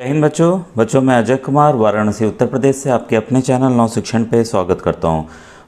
जय हिंद बच्चों मैं अजय कुमार वाराणसी उत्तर प्रदेश से आपके अपने चैनल नव शिक्षण पे स्वागत करता हूं।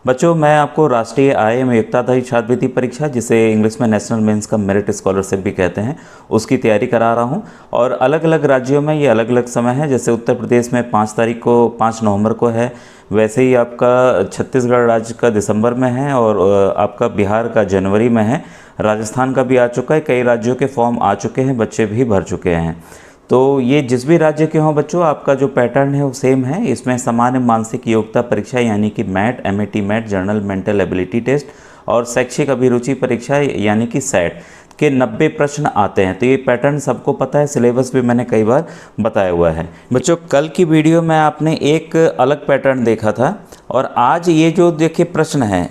बच्चों मैं आपको राष्ट्रीय आईएएम योग्यताधारी छात्रवृत्ति परीक्षा, जिसे इंग्लिश में नेशनल मेंस का मेरिट स्कॉलरशिप भी कहते हैं, उसकी तैयारी करा रहा हूं। और अलग अलग राज्यों में ये अलग अलग समय है। जैसे उत्तर प्रदेश में 5 नवंबर को है, वैसे ही आपका छत्तीसगढ़ राज्य का दिसंबर में है और आपका बिहार का जनवरी में है। राजस्थान का भी आ चुका है, कई राज्यों के फॉर्म आ चुके हैं, बच्चे भी भर चुके हैं। तो ये जिस भी राज्य के हों बच्चों, आपका जो पैटर्न है वो सेम है। इसमें सामान्य मानसिक योग्यता परीक्षा यानी कि MAT, MAT MAT, general mental ability test और शैक्षिक अभिरुचि परीक्षा यानी कि सेट के 90 प्रश्न आते हैं। तो ये पैटर्न सबको पता है, सिलेबस भी मैंने कई बार बताया हुआ है। बच्चों कल की वीडियो में आपने एक अलग पैटर्न देखा था और आज ये जो देखिए प्रश्न है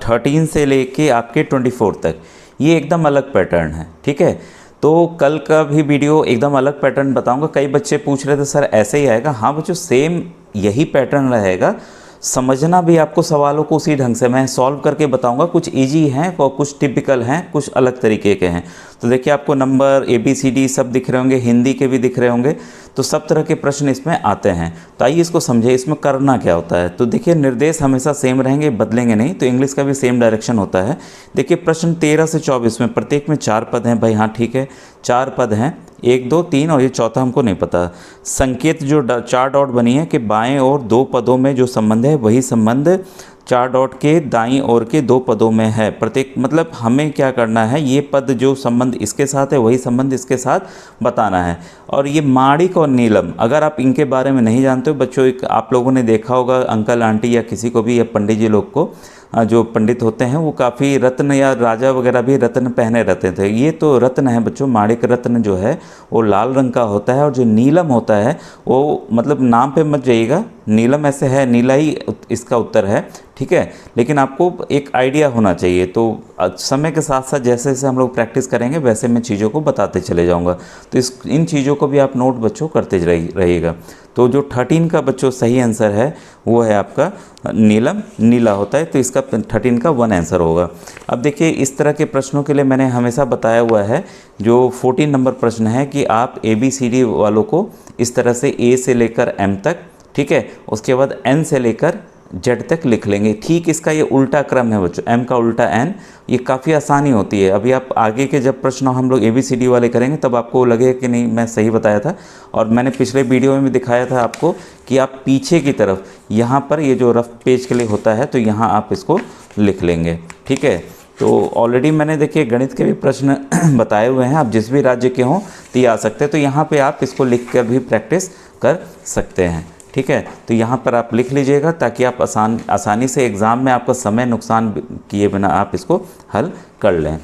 13 से लेके आपके 24 तक, ये एकदम अलग पैटर्न है। ठीक है, तो कल का भी वीडियो एकदम अलग पैटर्न बताऊंगा। कई बच्चे पूछ रहे थे सर ऐसे ही आएगा। हाँ बच्चों, सेम यही पैटर्न रहेगा। समझना भी आपको सवालों को उसी ढंग से मैं सॉल्व करके बताऊंगा। कुछ इजी हैं और कुछ टिपिकल हैं, कुछ अलग तरीके के हैं। तो देखिए आपको नंबर ABCD सब दिख रहे होंगे, हिंदी के भी दिख रहे होंगे। तो सब तरह के प्रश्न इसमें आते हैं। तो आइए इसको समझे, इसमें करना क्या होता है। तो देखिए निर्देश हमेशा सेम रहेंगे, बदलेंगे नहीं। तो इंग्लिश का भी सेम डायरेक्शन होता है। देखिए प्रश्न 13 से 24 में प्रत्येक में 4 पद हैं। भाई हाँ ठीक है, 4 पद हैं, 1 2 3 और ये चौथा हमको नहीं पता। संकेत जो 4 डॉट बनी है कि बाएं और 2 पदों में जो संबंध है वही संबंध 4 डॉट के दाईं ओर के 2 पदों में है। प्रत्येक मतलब हमें क्या करना है, ये पद जो संबंध इसके साथ है वही संबंध इसके साथ बताना है। और ये माणिक और नीलम, अगर आप इनके बारे में नहीं जानते हो बच्चों, एक आप लोगों ने देखा होगा अंकल आंटी या किसी को भी या पंडित जी लोग को, जो पंडित होते हैं वो काफ़ी रत्न या राजा वगैरह भी रत्न पहने रहते थे। ये तो रत्न है बच्चों। माणिक रत्न जो है वो लाल रंग का होता है और जो नीलम होता है वो मतलब नाम पे मत जाइएगा, नीलम ऐसे है, नीला ही इसका उत्तर है। ठीक है, लेकिन आपको एक आइडिया होना चाहिए। तो समय के साथ साथ जैसे जैसे हम लोग प्रैक्टिस करेंगे वैसे मैं चीज़ों को बताते चले जाऊंगा। तो इन चीज़ों को भी आप नोट बच्चों करते रहिएगा। तो जो 13 का बच्चों सही आंसर है वो है आपका नीलम, नीला होता है। तो इसका 13 का 1 आंसर होगा। अब देखिए इस तरह के प्रश्नों के लिए मैंने हमेशा बताया हुआ है, जो 14 नंबर प्रश्न है कि आप ABCD वालों को इस तरह से A से लेकर M तक, ठीक है, उसके बाद N से लेकर Z तक लिख लेंगे। ठीक इसका ये उल्टा क्रम है बच्चों, M का उल्टा N। ये काफ़ी आसानी होती है। अभी आप आगे के जब प्रश्न हम लोग ABCD वाले करेंगे तब आपको लगेगा कि नहीं मैं सही बताया था। और मैंने पिछले वीडियो में भी दिखाया था आपको कि आप पीछे की तरफ यहाँ पर ये जो रफ पेज के लिए होता है तो यहाँ आप इसको लिख लेंगे। ठीक है, तो ऑलरेडी मैंने देखिए गणित के भी प्रश्न बताए हुए हैं। आप जिस भी राज्य के हों तो ये आ सकते हैं। तो यहाँ पे आप इसको लिख कर भी प्रैक्टिस कर सकते हैं। ठीक है, तो यहाँ पर आप लिख लीजिएगा ताकि आप आसानी से एग्ज़ाम में आपका समय नुकसान किए बिना आप इसको हल कर लें।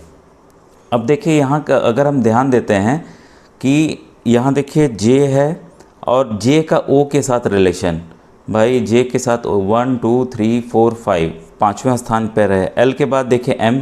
अब देखिए यहाँ का अगर हम ध्यान देते हैं कि यहाँ देखिए J है और J का O के साथ रिलेशन, भाई J के साथ 1 2 3 4 5 5वें स्थान पर है। L के बाद देखिए M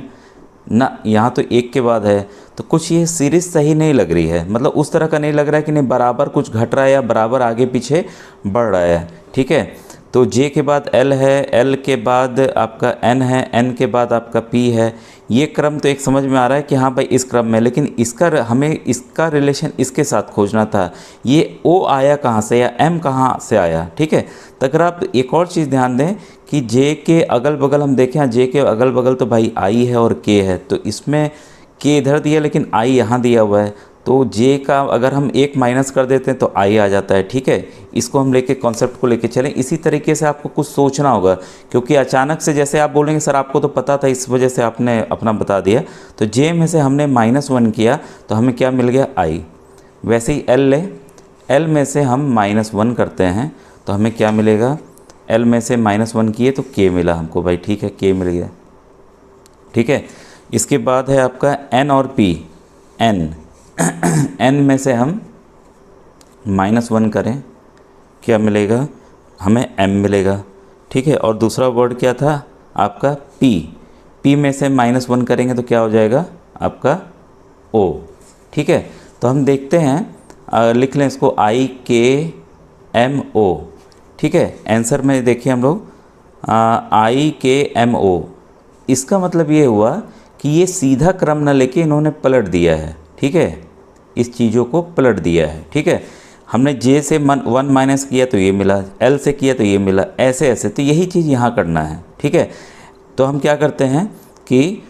ना, यहाँ तो 1 के बाद है। तो कुछ ये सीरीज सही नहीं लग रही है, मतलब उस तरह का नहीं लग रहा है कि नहीं बराबर कुछ घट रहा है या बराबर आगे पीछे बढ़ रहा है। ठीक है, तो J के बाद L है, L के बाद आपका N है, N के बाद आपका P है। ये क्रम तो एक समझ में आ रहा है कि हाँ भाई इस क्रम में, लेकिन इसका हमें इसका रिलेशन इसके साथ खोजना था। ये O आया कहाँ से या M कहाँ से आया। ठीक है, तो अगर आप एक और चीज़ ध्यान दें कि J के अगल बगल हम देखें, J के अगल बगल तो भाई I है और K है। तो इसमें K इधर दिया लेकिन I यहाँ दिया हुआ है। तो J का अगर हम 1 माइनस कर देते हैं तो I आ जाता है। ठीक है, इसको हम लेके कॉन्सेप्ट को लेके चलें। इसी तरीके से आपको कुछ सोचना होगा, क्योंकि अचानक से जैसे आप बोलेंगे सर आपको तो पता था इस वजह से आपने अपना बता दिया। तो J में से हमने -1 किया तो हमें क्या मिल गया, I। वैसे ही L ले, L में से हम -1 करते हैं तो हमें क्या मिलेगा, L में से -1 किए तो K मिला हमको। भाई ठीक है, K मिल गया। ठीक है, इसके बाद है आपका N और P। N में से हम -1 करें, क्या मिलेगा हमें, M मिलेगा। ठीक है, और दूसरा वर्ड क्या था आपका P में से -1 करेंगे तो क्या हो जाएगा आपका O। ठीक है, तो हम देखते हैं, लिख लें इसको IKMO। ठीक है, आंसर में देखिए हम लोग IKMO। इसका मतलब ये हुआ कि ये सीधा क्रम न लेके इन्होंने पलट दिया है। ठीक है, इस चीज़ों को पलट दिया है। ठीक है, हमने जे से 1 माइनस किया तो ये मिला, एल से किया तो ये मिला, ऐसे ऐसे। तो यही चीज़ यहाँ करना है, ठीक है। तो हम क्या करते हैं कि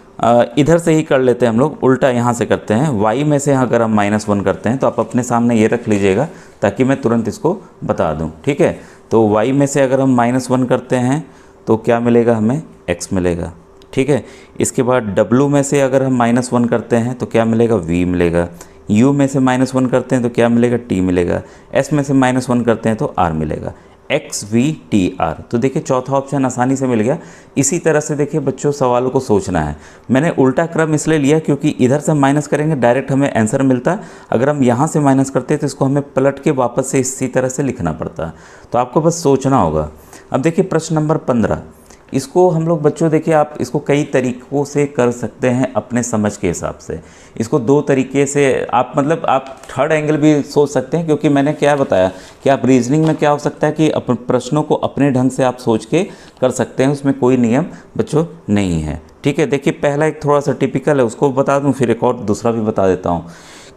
इधर से ही कर लेते हैं हम लोग, उल्टा यहाँ से करते हैं। y में से अगर हम -1 करते हैं तो आप अपने सामने ये रख लीजिएगा ताकि मैं तुरंत इसको बता दूँ, ठीक है। तो y में से अगर हम -1 करते हैं तो क्या मिलेगा, हमें x मिलेगा, ठीक है। इसके बाद w में से अगर हम -1 करते हैं तो क्या मिलेगा, v मिलेगा। u में से -1 करते हैं तो क्या मिलेगा, t मिलेगा। s में से -1 करते हैं तो r मिलेगा, एक्स वी टी आर। तो देखिए चौथा ऑप्शन आसानी से मिल गया। इसी तरह से देखिए बच्चों सवालों को सोचना है। मैंने उल्टा क्रम इसलिए लिया क्योंकि इधर से माइनस करेंगे डायरेक्ट हमें आंसर मिलता, अगर हम यहाँ से माइनस करते तो इसको हमें पलट के वापस से इसी तरह से लिखना पड़ता। तो आपको बस सोचना होगा। अब देखिए प्रश्न नंबर 15, इसको हम लोग बच्चों देखिए आप इसको कई तरीक़ों से कर सकते हैं अपने समझ के हिसाब से। इसको 2 तरीके से आप मतलब आप थर्ड एंगल भी सोच सकते हैं, क्योंकि मैंने क्या बताया कि आप रीजनिंग में क्या हो सकता है कि प्रश्नों को अपने ढंग से आप सोच के कर सकते हैं, उसमें कोई नियम बच्चों नहीं है, ठीक है। देखिए पहला एक थोड़ा सा टिपिकल है, उसको बता दूँ, फिर एक और दूसरा भी बता देता हूँ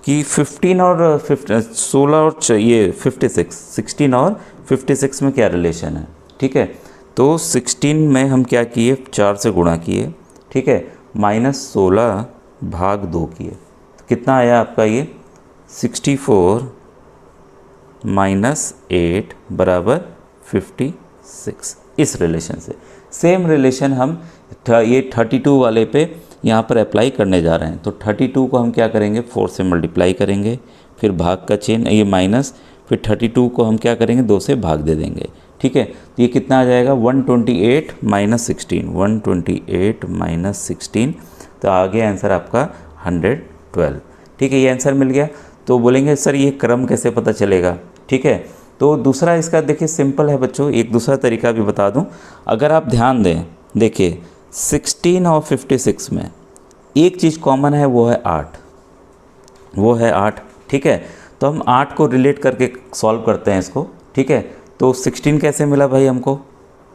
कि 16 और 16 और ये 16 और 56 में क्या रिलेशन है, ठीक है। तो 16 में हम क्या किए, 4 से गुणा किए, ठीक है, -16 भाग 2 किए, तो कितना आया आपका ये 64 -8 बराबर 56। इस रिलेशन से सेम रिलेशन हम ये 32 वाले पे यहाँ पर अप्लाई करने जा रहे हैं। तो 32 को हम क्या करेंगे, 4 से मल्टीप्लाई करेंगे, फिर भाग का चिन्ह ये माइनस, फिर 32 को हम क्या करेंगे, 2 से भाग दे देंगे, ठीक है। तो ये कितना आ जाएगा 128 -16, 128 -16, तो आ गया आंसर आपका 112, ठीक है। ये आंसर मिल गया। तो बोलेंगे सर ये क्रम कैसे पता चलेगा, ठीक है। तो दूसरा इसका देखिए सिंपल है बच्चों, एक दूसरा तरीका भी बता दूं। अगर आप ध्यान दें, देखिए 16 और 56 में एक चीज़ कॉमन है, वो है 8, वो है 8, ठीक है। तो हम 8 को रिलेट करके सॉल्व करते हैं इसको, ठीक है। तो 16 कैसे मिला भाई हमको,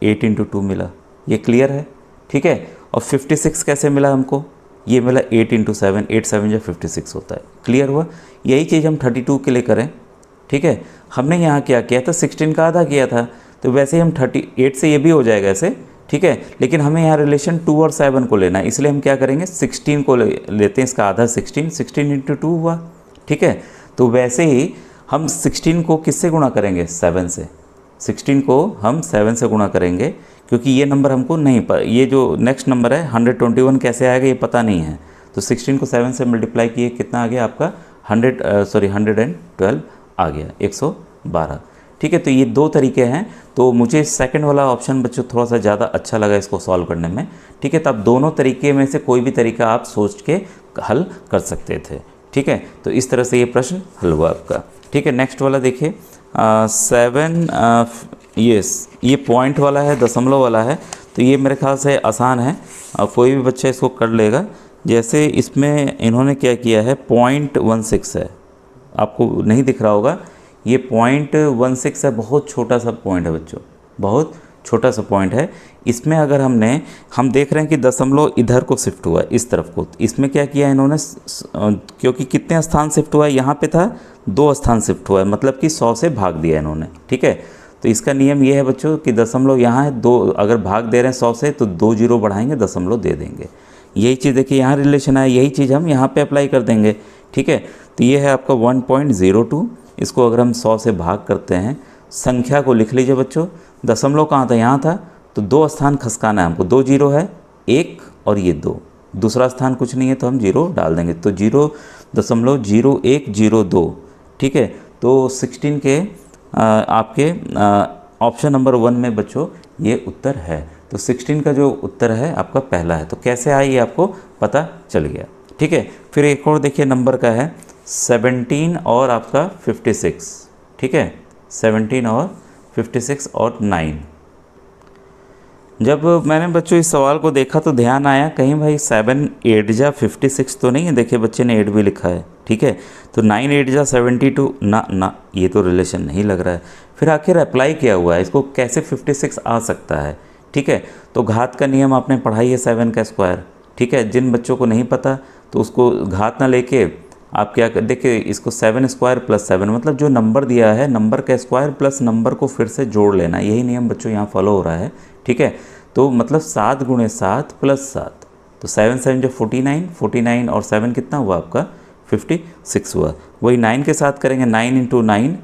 8 × 2 मिला, ये क्लियर है, ठीक है। और 56 कैसे मिला हमको, ये मिला 8 × 7, 8 7 जो 56 होता है, क्लियर हुआ। यही चीज़ हम 32 के लिए करें, ठीक है। हमने यहाँ क्या किया था, 16 का आधा किया था, तो वैसे ही हम 38 से ये भी हो जाएगा ऐसे, ठीक है। लेकिन हमें यहाँ रिलेशन 2 और 7 को लेना है, इसलिए हम क्या करेंगे 16 को लेते हैं, इसका आधा 16 × 2 हुआ, ठीक है। तो वैसे ही हम 16 को किससे गुणा करेंगे, 7 से। 16 को हम 7 से गुणा करेंगे, क्योंकि ये नंबर हमको नहीं पता, ये जो नेक्स्ट नंबर है 121 कैसे आएगा ये पता नहीं है। तो 16 को 7 से मल्टीप्लाई किए, कितना आ गया आपका 112 आ गया, 112, ठीक है। तो ये 2 तरीके हैं। तो मुझे सेकंड वाला ऑप्शन बच्चों थोड़ा सा ज़्यादा अच्छा लगा इसको सॉल्व करने में, ठीक है। तो आप दोनों तरीके में से कोई भी तरीका आप सोच के हल कर सकते थे, ठीक है। तो इस तरह से ये प्रश्न हल हुआ आपका, ठीक है। नेक्स्ट वाला देखिए 7, ये पॉइंट वाला है, दशमलव वाला है, तो ये मेरे ख्याल से आसान है, कोई भी बच्चा इसको कर लेगा। जैसे इसमें इन्होंने क्या किया है, 0.16 है, आपको नहीं दिख रहा होगा, ये 0.16 है, बहुत छोटा सा पॉइंट है बच्चों, बहुत छोटा सा पॉइंट है। इसमें अगर हम देख रहे हैं कि दशमलव इधर को शिफ्ट हुआ है, इस तरफ को, इसमें क्या किया इन्होंने, क्योंकि कितने स्थान शिफ्ट हुआ है, यहाँ पे था 2 स्थान शिफ्ट हुआ है, मतलब कि 100 से भाग दिया इन्होंने, ठीक है। तो इसका नियम ये है बच्चों कि दशमलव यहाँ है, 2 अगर भाग दे रहे हैं 100 से तो 2 जीरो बढ़ाएंगे, दशमलव दे देंगे। यही चीज़ देखिए यहाँ रिलेशन है, यही चीज़ हम यहाँ पे अप्लाई कर देंगे, ठीक है। तो ये है आपका 1.02, इसको अगर हम 100 से भाग करते हैं, संख्या को लिख लीजिए बच्चों, दशमलव कहाँ था, यहाँ था, तो 2 स्थान खसकाना है हमको, 2 जीरो है, 1 और ये 2, दूसरा स्थान कुछ नहीं है तो हम जीरो डाल देंगे, तो 0.0102, ठीक है। तो 16 के आपके ऑप्शन नंबर 1 में बच्चों ये उत्तर है। तो 16 का जो उत्तर है आपका पहला है। तो कैसे आया ये आपको पता चल गया, ठीक है। फिर एक और देखिए नंबर का है 17 और आपका 56, ठीक है, 17 और 56 और 9। जब मैंने बच्चों इस सवाल को देखा तो ध्यान आया कहीं भाई 7 8 जा 56 तो नहीं है, देखिए बच्चे ने 8 भी लिखा है, ठीक है। तो 9 8 जा 72, ना ये तो रिलेशन नहीं लग रहा है। फिर आखिर अप्लाई किया हुआ है, इसको कैसे 56 आ सकता है, ठीक है। तो घात का नियम आपने पढ़ाई है, 7 का स्क्वायर, ठीक है। जिन बच्चों को नहीं पता तो उसको घात ना लेके आप क्या देखिए, इसको 7 स्क्वायर प्लस 7 मतलब जो नंबर दिया है नंबर का स्क्वायर प्लस नंबर को फिर से जोड़ लेना, यही नियम बच्चों यहाँ फॉलो हो रहा है। ठीक है, तो मतलब 7 गुणे 7 प्लस 7, तो 7 7 जो 49, 49 और 7 कितना हुआ आपका 56 हुआ। वही 9 के साथ करेंगे, 9 इंटू 9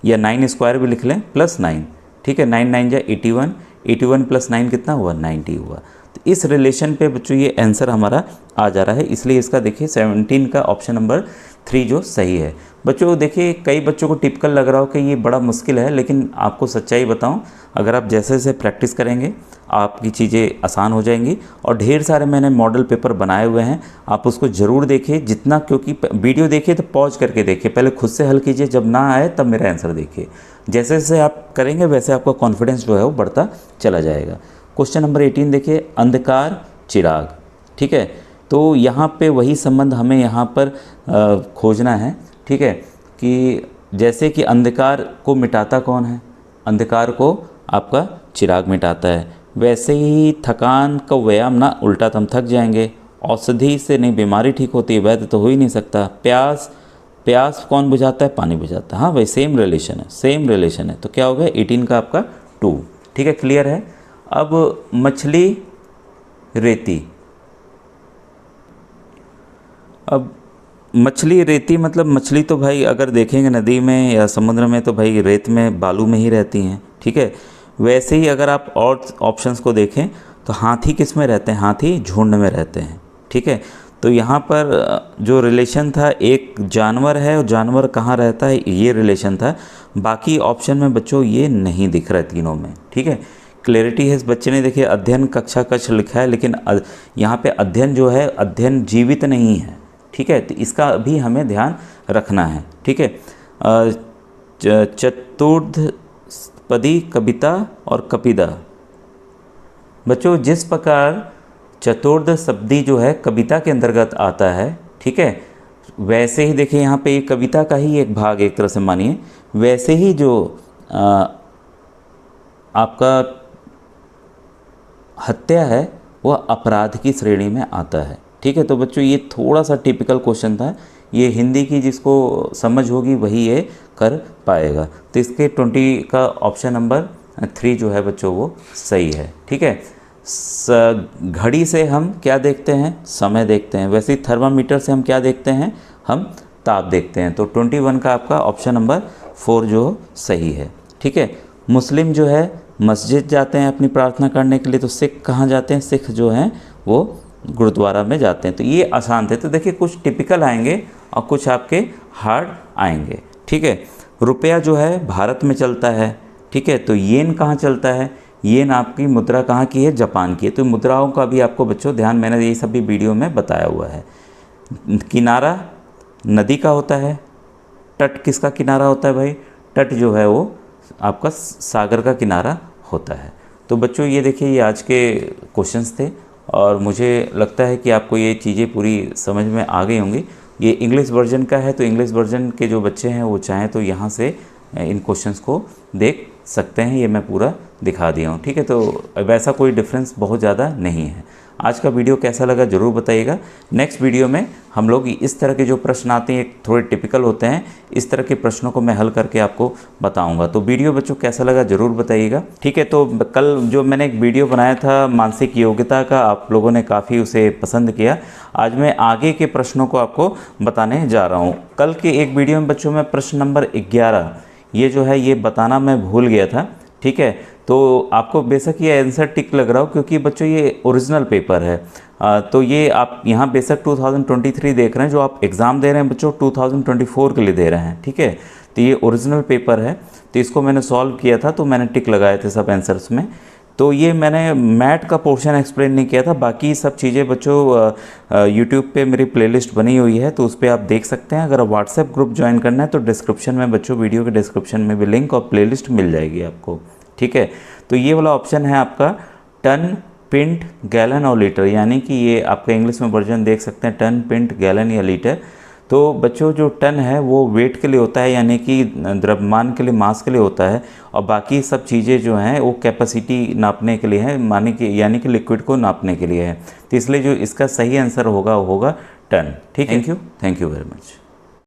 या 9 स्क्वायर भी लिख लें प्लस 9। ठीक है, 9 9 जा 81, 81 प्लस 9 कितना हुआ 90 हुआ। तो इस रिलेशन पे बच्चों ये आंसर हमारा आ जा रहा है, इसलिए इसका देखिए 17 का ऑप्शन नंबर 3 जो सही है। बच्चों देखिए, कई बच्चों को टिपिकल लग रहा हो कि ये बड़ा मुश्किल है, लेकिन आपको सच्चाई बताऊं, अगर आप जैसे जैसे प्रैक्टिस करेंगे आपकी चीज़ें आसान हो जाएंगी। और ढेर सारे मैंने मॉडल पेपर बनाए हुए हैं, आप उसको ज़रूर देखिए जितना, क्योंकि वीडियो देखिए तो पॉज करके देखिए, पहले खुद से हल कीजिए, जब ना आए तब मेरा आंसर देखिए। जैसे जैसे आप करेंगे वैसे आपका कॉन्फिडेंस जो है वो बढ़ता चला जाएगा। क्वेश्चन नंबर 18 देखिए, अंधकार चिराग। ठीक है, तो यहाँ पे वही संबंध हमें यहाँ पर खोजना है। ठीक है, कि जैसे कि अंधकार को मिटाता कौन है, अंधकार को आपका चिराग मिटाता है। वैसे ही थकान का व्यायाम ना, उल्टा तो हम थक जाएंगे। औषधि से नहीं बीमारी ठीक होती है, वैद्य तो हो ही नहीं सकता। प्यास, प्यास कौन बुझाता है, पानी बुझाता है। हाँ भाई, सेम रिलेशन है, सेम रिलेशन है। तो क्या हो गया 18 का आपका 2। ठीक है, क्लियर है। अब मछली रेती, अब मछली रेती मतलब मछली तो भाई अगर देखेंगे नदी में या समुद्र में तो भाई रेत में बालू में ही रहती हैं। ठीक है, वैसे ही अगर आप और ऑप्शंस को देखें तो हाथी किस में रहते हैं, हाथी झुंड में रहते हैं। ठीक है, तो यहाँ पर जो रिलेशन था, एक जानवर है और जानवर कहाँ रहता है, ये रिलेशन था। बाकी ऑप्शन में बच्चों ये नहीं दिख रहा है तीनों में। ठीक है, क्लैरिटी है। इस बच्चे ने देखिए अध्ययन कक्षा कक्ष लिखा है, लेकिन यहाँ पे अध्ययन जो है, अध्ययन जीवित नहीं है। ठीक है, तो इसका भी हमें ध्यान रखना है। ठीक है, चतुर्पदी कविता और कपिदा, बच्चों जिस प्रकार चतुर्थ शब्दी जो है कविता के अंतर्गत आता है, ठीक है, वैसे ही देखिए यहाँ पे एक कविता का ही एक भाग एक तरह से मानिए, वैसे ही जो आपका हत्या है वह अपराध की श्रेणी में आता है। ठीक है, तो बच्चों ये थोड़ा सा टिपिकल क्वेश्चन था, ये हिंदी की जिसको समझ होगी वही ये कर पाएगा। तो इसके 20 का ऑप्शन नंबर 3 जो है बच्चों वो सही है। ठीक है, घड़ी से हम क्या देखते हैं, समय देखते हैं। वैसे ही थर्मामीटर से हम क्या देखते हैं, हम ताप देखते हैं। तो 21 का आपका ऑप्शन नंबर 4 जो सही है। ठीक है, मुस्लिम जो है मस्जिद जाते हैं अपनी प्रार्थना करने के लिए, तो सिख कहाँ जाते हैं, सिख जो हैं वो गुरुद्वारा में जाते हैं। तो ये आसान थे। तो देखिए कुछ टिपिकल आएंगे और कुछ आपके हार्ड आएंगे। ठीक है, रुपया जो है भारत में चलता है। ठीक है, तो येन कहाँ चलता है, येन आपकी मुद्रा कहाँ की है, जापान की है। तो मुद्राओं का भी आपको बच्चों ध्यान, मैंने ये सब भी वीडियो में बताया हुआ है। किनारा नदी का होता है, तट किसका किनारा होता है भाई, तट जो है वो आपका सागर का किनारा होता है। तो बच्चों ये देखिए ये आज के क्वेश्चंस थे और मुझे लगता है कि आपको ये चीज़ें पूरी समझ में आ गई होंगी। ये इंग्लिश वर्जन का है, तो इंग्लिश वर्जन के जो बच्चे हैं वो चाहें तो यहाँ से इन क्वेश्चंस को देख सकते हैं। ये मैं पूरा दिखा दिया हूँ। ठीक है, तो वैसा कोई डिफरेंस बहुत ज़्यादा नहीं है। आज का वीडियो कैसा लगा ज़रूर बताइएगा। नेक्स्ट वीडियो में हम लोग इस तरह के जो प्रश्न आते हैं, थोड़े टिपिकल होते हैं, इस तरह के प्रश्नों को मैं हल करके आपको बताऊंगा। तो वीडियो बच्चों कैसा लगा ज़रूर बताइएगा। ठीक है, तो कल जो मैंने एक वीडियो बनाया था मानसिक योग्यता का, आप लोगों ने काफ़ी उसे पसंद किया। आज मैं आगे के प्रश्नों को आपको बताने जा रहा हूँ। कल के एक वीडियो में बच्चों में प्रश्न नंबर 11 ये जो है ये बताना मैं भूल गया था। ठीक है, तो आपको बेशक ये आंसर टिक लग रहा हो क्योंकि बच्चों ये ओरिजिनल पेपर है। तो ये आप यहाँ बेशक 2023 देख रहे हैं, जो आप एग्ज़ाम दे रहे हैं बच्चों 2024 के लिए दे रहे हैं। ठीक है, तो ये ओरिजिनल पेपर है, तो इसको मैंने सॉल्व किया था, तो मैंने टिक लगाए थे सब आंसर्स में। तो ये मैंने मैथ का पोर्शन एक्सप्लेन नहीं किया था, बाकी सब चीज़ें बच्चों यूट्यूब पे मेरी प्लेलिस्ट बनी हुई है, तो उस पर आप देख सकते हैं। अगर व्हाट्सएप ग्रुप ज्वाइन करना है तो डिस्क्रिप्शन में बच्चों, वीडियो के डिस्क्रिप्शन में भी लिंक और प्लेलिस्ट मिल जाएगी आपको। ठीक है, तो ये वाला ऑप्शन है आपका टन, पिंट, गैलन और लीटर, यानी कि ये आपका इंग्लिश में वर्जन देख सकते हैं, टन, पिंट, गैलन या लीटर। तो बच्चों जो टन है वो वेट के लिए होता है, यानी कि द्रव्यमान के लिए, मास के लिए होता है, और बाकी सब चीज़ें जो हैं वो कैपेसिटी नापने के लिए है, माने कि यानी कि लिक्विड को नापने के लिए है। तो इसलिए जो इसका सही आंसर होगा वो होगा टन। ठीक है, थैंक यू वेरी मच।